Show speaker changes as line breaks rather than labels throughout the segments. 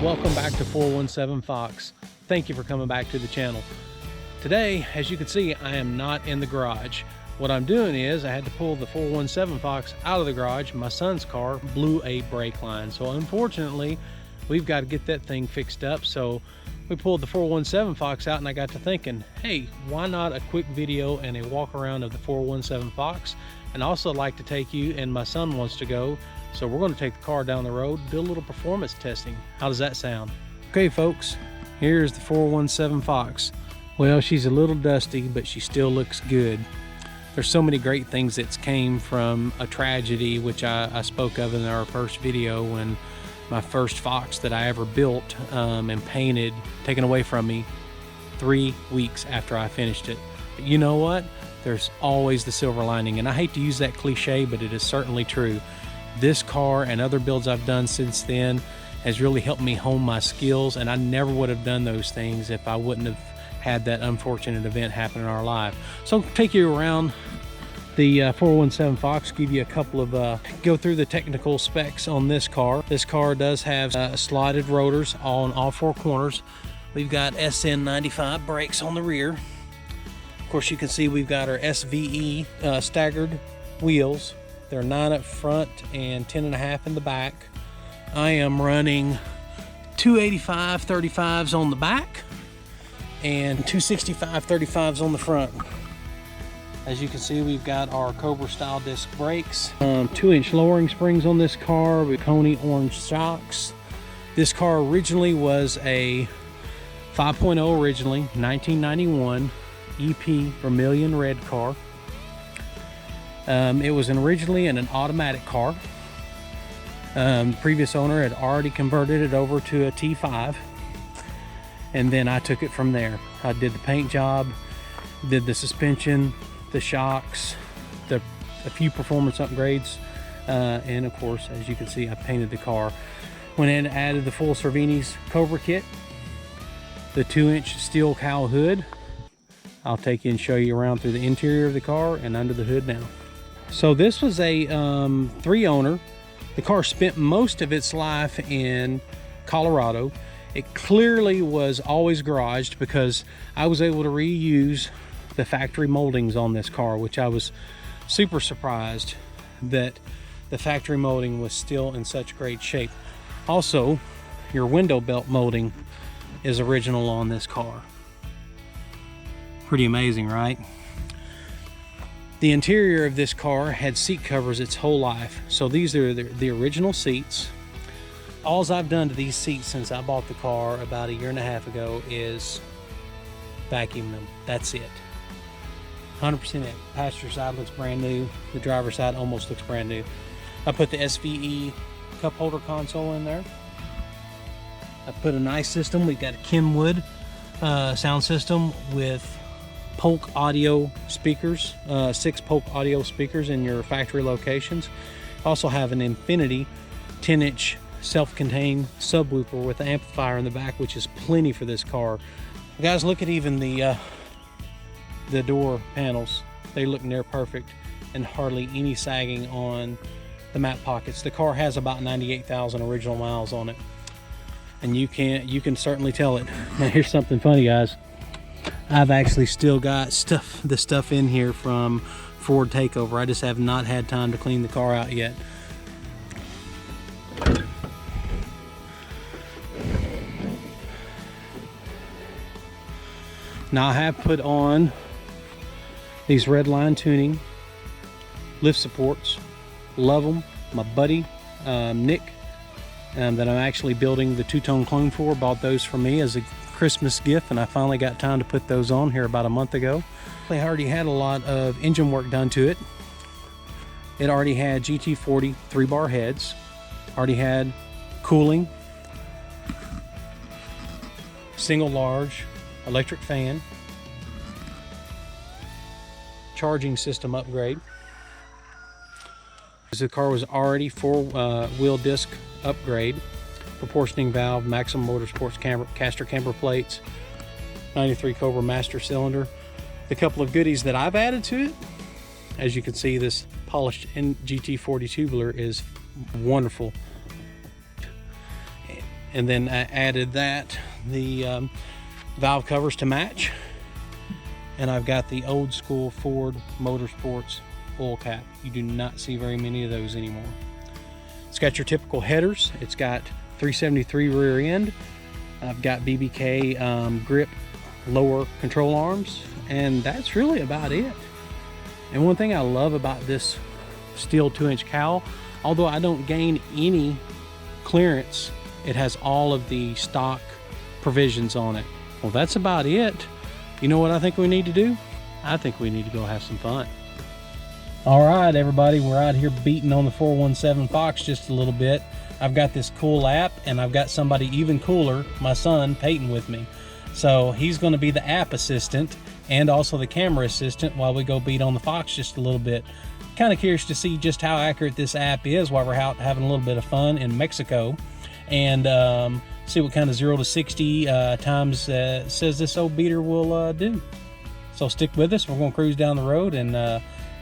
welcome back to 417 Fox. Thank you for coming back to the channel. Today, as you can see, I am not in the garage. What I'm doing is I had to pull the 417 Fox out of the garage. My son's car blew a brake line, so unfortunately we've got to get that thing fixed up. So we pulled the 417 Fox out, and I got to thinking, hey, why not a quick video and a walk around of the 417 Fox? And also like to take you, and my son wants to go, so we're going to take the car down the road, do a little performance testing. How does that sound? Okay folks, here's the 417 Fox. Well, she's a little dusty, but she still looks good. There's so many great things that came from a tragedy, which I spoke of in our first video, when my first Fox that I ever built and painted, taken away from me 3 weeks after I finished it. But you know what? There's always the silver lining, and I hate to use that cliche, but it is certainly true. This car and other builds I've done since then has really helped me hone my skills, and I never would have done those things if I wouldn't have had that unfortunate event happen in our life. So I'll take you around the 417 Fox, give you a couple of go through the technical specs on this car. This car does have slotted rotors on all four corners. We've got SN95 brakes on the rear. Of course, you can see we've got our SVE staggered wheels. They're 9 up front and 10.5 in the back. I am running 285 35s on the back and 265 35s on the front. As you can see, we've got our Cobra style disc brakes, 2-inch lowering springs on this car with Coney orange shocks. This car originally was a 5.0 originally, 1991 EP Vermilion red car. It was originally in an automatic car. Previous owner had already converted it over to a T5, and then I took it from there. I did the paint job, did the suspension, the shocks, a few performance upgrades, and of course, as you can see, I painted the car. Went in and added the full Cervini's Cobra kit, the 2-inch steel cowl hood. I'll take you and show you around through the interior of the car and under the hood now. So this was a 3-owner. The car spent most of its life in Colorado. It clearly was always garaged because I was able to reuse the factory moldings on this car, which I was super surprised that the factory molding was still in such great shape. Also, your window belt molding is original on this car. Pretty amazing, right? The interior of this car had seat covers its whole life. So these are the original seats. All I've done to these seats since I bought the car about 1.5 years ago is vacuum them. That's it. 100% it. Passenger side looks brand new. The driver's side almost looks brand new. I put the SVE cup holder console in there. I put a nice system. We've got a Kenwood sound system with Polk audio speakers, 6 Polk audio speakers in your factory locations. Also have an Infinity 10-inch self-contained subwoofer with an amplifier in the back, which is plenty for this car. Guys, look at even the door panels. They look near perfect, and hardly any sagging on the mat pockets. The car has about 98,000 original miles on it, and you can certainly tell it. Now here's something funny, guys. I've actually still got the stuff in here from Ford Takeover. I just have not had time to clean the car out yet. Now I have put on these red line tuning lift supports. Love them. My buddy Nick, that I'm actually building the two-tone clone for, bought those for me as a Christmas gift, and I finally got time to put those on here about a month ago. They already had a lot of engine work done to it. It already had GT40 3-bar heads, already had cooling, single large electric fan, charging system upgrade. The car was already 4-wheel disc upgrade, proportioning valve, maximum motorsports caster camber plates, 93 Cobra master cylinder. The couple of goodies that I've added to it, as you can see, this polished GT40 tubular is wonderful. and then I added the valve covers to match. And I've got the old school Ford Motorsports oil cap. You do not see very many of those anymore. It's got your typical headers. It's got 373 rear end. I've got BBK grip lower control arms, and that's really about it. And one thing I love about this steel 2-inch cowl, although I don't gain any clearance, it has all of the stock provisions on it. Well, that's about it. You know what I think we need to do? I think we need to go have some fun. All right, everybody, we're out here beating on the 417 Fox just a little bit. I've got this cool app, and I've got somebody even cooler, my son Peyton, with me. So he's going to be the app assistant and also the camera assistant while we go beat on the Fox just a little bit. Kind of curious to see just how accurate this app is while we're out having a little bit of fun in Mexico, and see what kind of 0 to 60 times says this old beater will do. So stick with us. We're going to cruise down the road, and as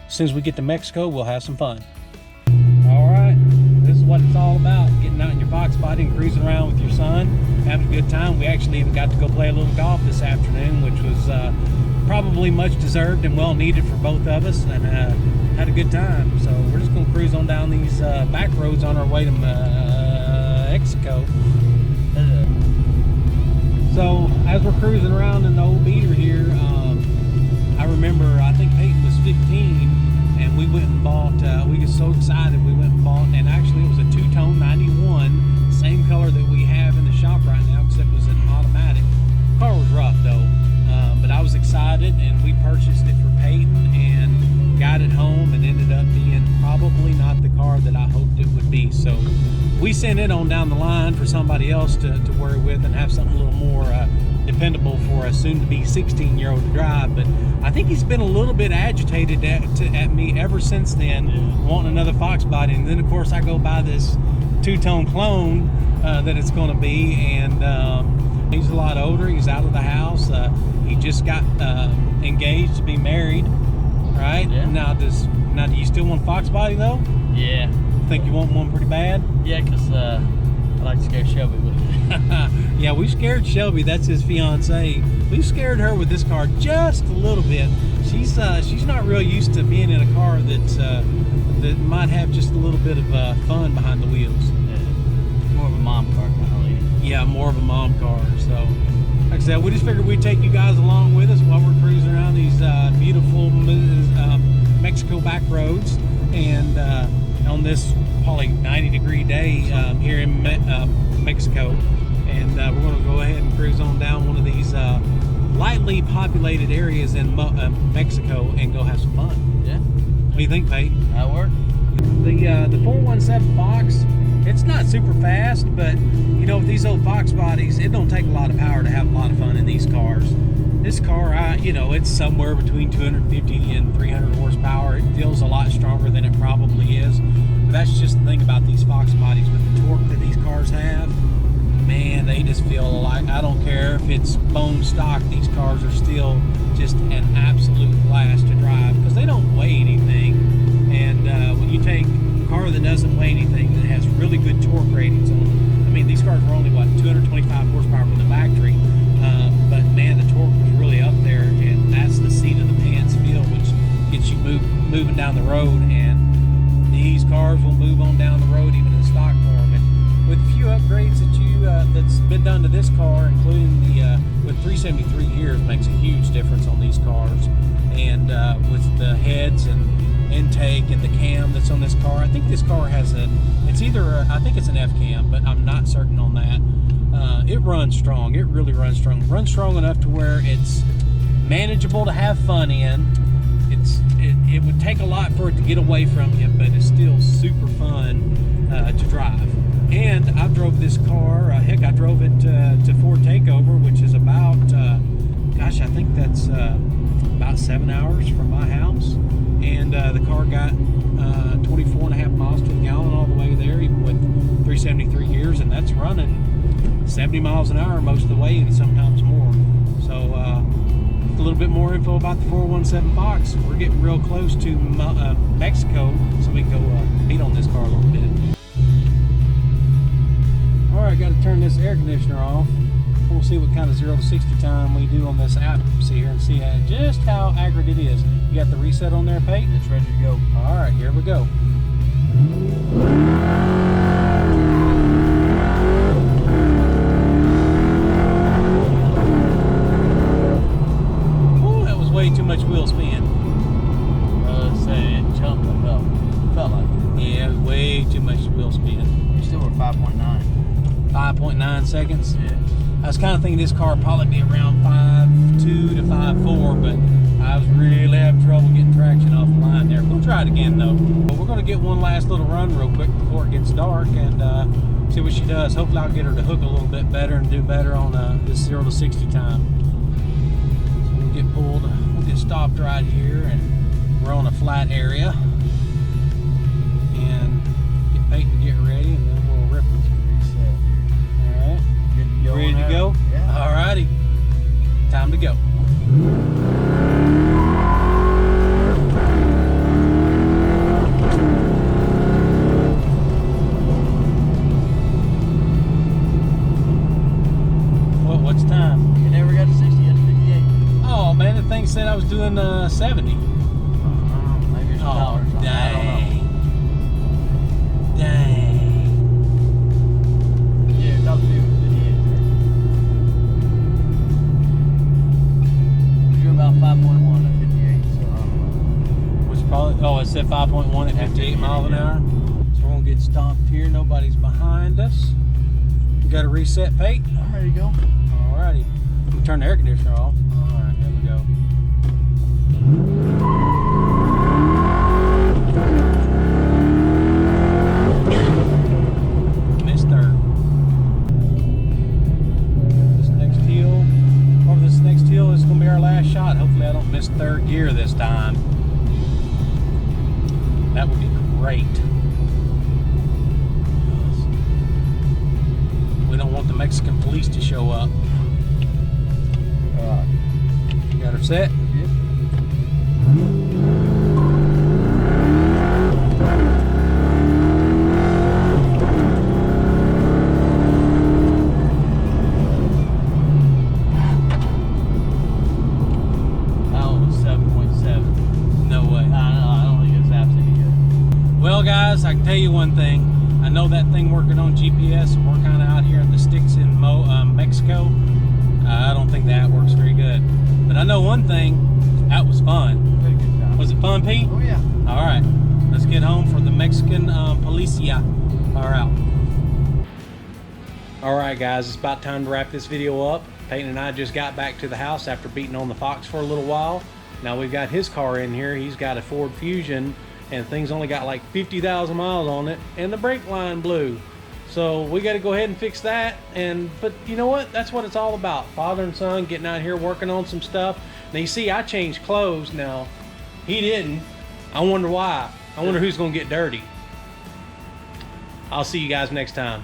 soon as we get to Mexico, we'll have some fun. All right, this is what it's all about, getting out in your Foxbody and cruising around with your son, having a good time. We actually even got to go play a little golf this afternoon, which was probably much deserved and well needed for both of us, and had a good time. So we're just going to cruise on down these back roads on our way to Mexico. So as we're cruising around in the old beater here, I remember, I think Peyton was 15, and we went and bought, we got so excited, we went and bought, and actually it was a two-tone 91, same color that we have in the shop right now, except it was an automatic. Car was rough though, but I was excited, and we purchased it for Peyton and got it home, and ended up being probably not the car that I hoped it would be. So we sent it on down the line for somebody else to worry with and have something a little more dependable for a soon-to-be 16-year-old to drive. But I think he's been a little bit agitated at me ever since then, wanting another Foxbody. And then, of course, I go buy this two-tone clone that it's going to be, and he's a lot older. He's out of the house. He just got engaged to be married, right?
Yeah.
Now, do you still want Foxbody though?
Yeah.
Think you want one pretty bad?
Yeah, because I like to scare Shelby with it.
Yeah, we scared Shelby. That's his fiance. We scared her with this car just a little bit. She's not real used to being in a car that might have just a little bit of fun behind the wheels.
Yeah. More of a mom car kind of lady.
Yeah, more of a mom car. So, like I said, we just figured we'd take you guys along with us while we're cruising around these beautiful Mexico back roads, and on this probably 90-degree day here in Mexico, and we're going to go ahead and cruise on down one of these lightly populated areas in Mexico and go have some fun.
Yeah.
What do you think, Peyton?
That'll work.
The 417 Fox, it's not super fast, but you know, with these old Fox bodies, it don't take a lot of power to have a lot of fun in these cars. This car, you know, it's somewhere between 250 and 300 horsepower. It feels a lot stronger than it probably is. But that's just the thing about these Fox bodies. With the torque that these cars have, man, they just feel like, I don't care if it's bone stock, these cars are still just an absolute blast to drive because they don't weigh anything. And when you take a car that doesn't weigh anything, that has really good torque ratings on them, I mean, these cars were only, what, 225 horsepower from the factory. But man, the torque was really up there, and that's the seat of the pants feel, which gets you moving down the road. And these cars will move on down the road even in stock form. And with a few upgrades that's been done to this car, including with 373 gears, makes a huge difference on these cars. And with the heads and intake and the cam that's on this car, I think this car has I think it's an F cam, but I'm not certain on that. It runs strong. It really runs strong. Runs strong enough to where it's manageable to have fun in. It would take a lot for it to get away from you, but it's still super fun to drive. And I've drove this car. Heck, I drove it to Ford Takeover, which is about, gosh, I think that's about 7 hours from my house. And the car got 24.5 miles to the gallon all the way there, even with 373 gears, and that's running 70 miles an hour most of the way, and sometimes more. So a little bit more info about the 417 Fox. We're getting real close to Mexico, so we can go beat on this car a little bit. All right, got to turn this air conditioner off. We'll see what kind of 0 to 60 time we do on this app. See here and see just how accurate it is. You got the reset on there, Pate?
It's ready to go.
All right, here we go. Ooh, that was way too much wheel spin.
Say it jumped. I felt like it.
Yeah, it was way too much wheel spin.
You still were 5.9.
5.9 seconds.
Yeah.
I was kind of thinking this car would probably be around 5.2 to 5.4, but I was really having trouble getting traction off the line there. We'll try it again though. But we're going to get one last little run real quick before it gets dark and see what she does. Hopefully I'll get her to hook a little bit better and do better on this 0 to 60 time. So we'll get pulled, we'll get stopped right here, and we're on a flat area. And get Peyton to get ready, and then we'll rip them. All right. Ready to go?
Yeah.
Alrighty. Time to go. What's time?
You never got to 60 yet, 58.
Oh man, the thing said I was doing 70.
Maybe it's
Oh,
or something. I don't know.
dang. Dang.
Yeah, top speed was 58 there. You're about 5.1 at 58, so I don't know.
Which probably, oh, it said 5.1 at 58 miles an
Yeah.
hour. So we're gonna get stopped here. Nobody's behind us. We got a reset, Pate.
I'm ready to go.
Alrighty. We'll turn the air conditioner off. Alright, here we go. Missed third. This next hill, over this next hill is going to be our last shot. Hopefully I don't miss third gear this time. That would be great. We don't want the Mexican police to show up. Got her set?
Yep. That one was 7.7.
No way.
I don't think it's absolutely good.
Well guys, I can tell you one thing. I know that thing working on GPS, and we're kind of out here in the sticks in Mexico. I don't think that works very good. But I know one thing, that was fun.
We had a good time.
Was it fun, Pete?
Oh yeah.
All right, let's get home for the Mexican policia are out. All right guys, it's about time to wrap this video up. Peyton and I just got back to the house after beating on the Fox for a little while. Now we've got his car in here. He's got a Ford Fusion, and things only got like 50,000 miles on it, and the brake line blew. So we got to go ahead and fix that. But you know what? That's what it's all about. Father and son getting out here working on some stuff. Now you see, I changed clothes. Now he didn't. I wonder why. I wonder who's going to get dirty. I'll see you guys next time.